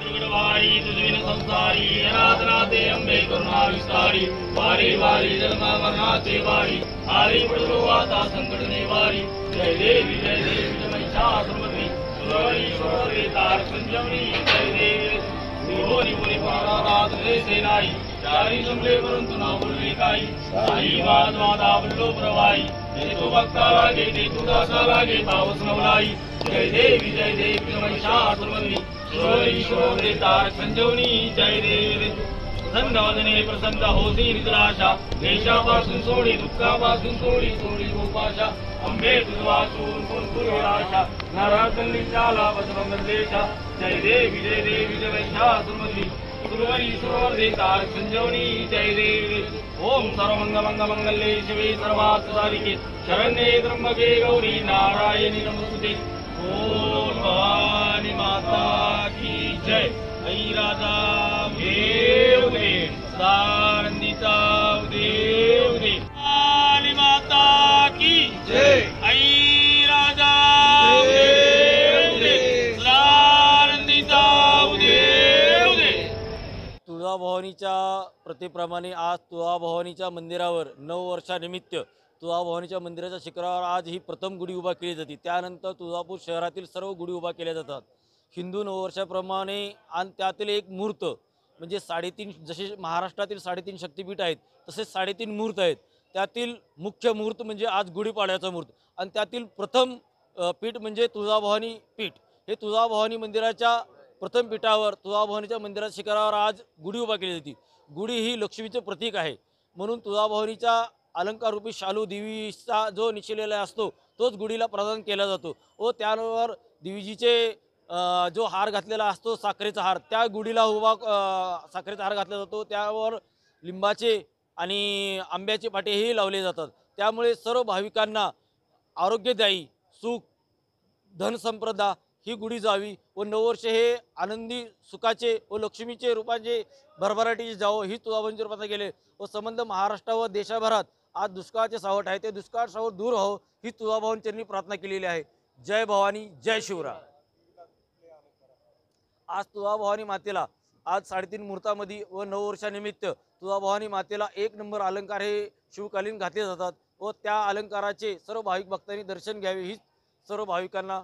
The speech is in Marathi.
वारी तुझविन संसारी अनाथनाथे अंबे करुणा विस्तारी वारी वारी जन्म मरणाचे वारी आरी पडलो आता संकट निवारी जय देवी जय महिषासुरमर्दिनी सुरवरी तार संजीवनी जय देवी निहोरी मुनी पारानाथ जैसे नाही चारी जमले परंतु ना बोलले काही साई वाद वादा बोललो प्रवाई तो भक्ता लागे ते तू दासा लागे पावस नवलाई जय देवी महिषासुरमर्दिनी सुरवरी तार संजीवनी जय देवी प्रसन्न वदने प्रसन्न होती निद्राशा देशापासून सोडी दुःखापासून सोडी सोडी उपाशा अंबे तुझ वाचून पुरपुर आशा नारायण झाला बसवंदेशा जय देवी जय महिषासुरमर्दिनी सुरवरी तार संजीवनी जय देवी ओम सर्वमंगलमंगले शिवे सर्वार्थ साधिके शरण्ये त्र्यंबके गौरी नारायणी नमोस्तुते बोल भवानी माता की जय आई राजा देव दे सदानंदीचा देव दे भवानी माता की जय आई राजा देव दे सदानंदीचा देव दे तुळजाभवानीच्या प्रतीप्रमाणे आज तुळजाभवानीच्या मंदिरावर 9 वर्षानिमित्त तुळजाभवानीच्या मंदिराच्या शिखरावर आज ही प्रथम गुढी उभा केली जाते। त्यानंतर तुळजापूर शहरातील सर्व गुढी उभा केल्या जातात हिंदू नववर्षाप्रमाणे। आणि त्यातील एक मूर्त म्हणजे 3.5 जसे महाराष्ट्रातील 3.5 शक्तिपीठ आहेत तसेच 3.5 मूर्त आहेत। त्यातील मुख्य मूर्त म्हणजे आज गुढीपाडव्याचा मूर्त आणि त्यातील प्रथम पीठ म्हणजे तुळजाभवानी पीठ। हे तुळजाभवानी मंदिराच्या प्रथम पीठावर तुळजाभवानीच्या मंदिराच्या शिखरावर आज गुढी उभा केली जाते। गुढी ही लक्ष्मीचे प्रतीक आहे म्हणून तुळजाभवानीच्या अलंकाररूपी शालू देवीचा जो निशिलेला असतो तोच गुढीला प्रदान केला जातो व त्यावर देवीजीचे जो हार घातलेला असतो साखरेचा हार त्या गुढीला उभा साखरेचा हार घातला जातो। त्यावर लिंबाचे आणि आंब्याचे पाटेही लावले जातात। त्यामुळे सर्व भाविकांना आरोग्यदायी सुख धनसंपदा ही गुढी जावी व नववर्ष हे आनंदी सुखाचे व लक्ष्मीचे रूपाचे भरभराटीचे जावो ही तुळजाभवानीची प्रार्थना केली व संबंध महाराष्ट्र व देशभरात आज दुष्काळाचे सावट आहे ते दुष्काळ सावट दूर हो ही तुळजाभवानींनी प्रार्थना केलेली आहे। जय भवानी जय शिवराय। आज तुळजाभवानी मातेला आज 3.5 मुहूर्तामध्ये व 9 वर्षानिमित्त तुळजाभवानी मातेला 1 नंबर अलंकार हे शिवकालीन घातले जातात व त्या अलंकाराचे सर्व भाविक भक्तांनी दर्शन घ्यावे ही सर्व भाविकांना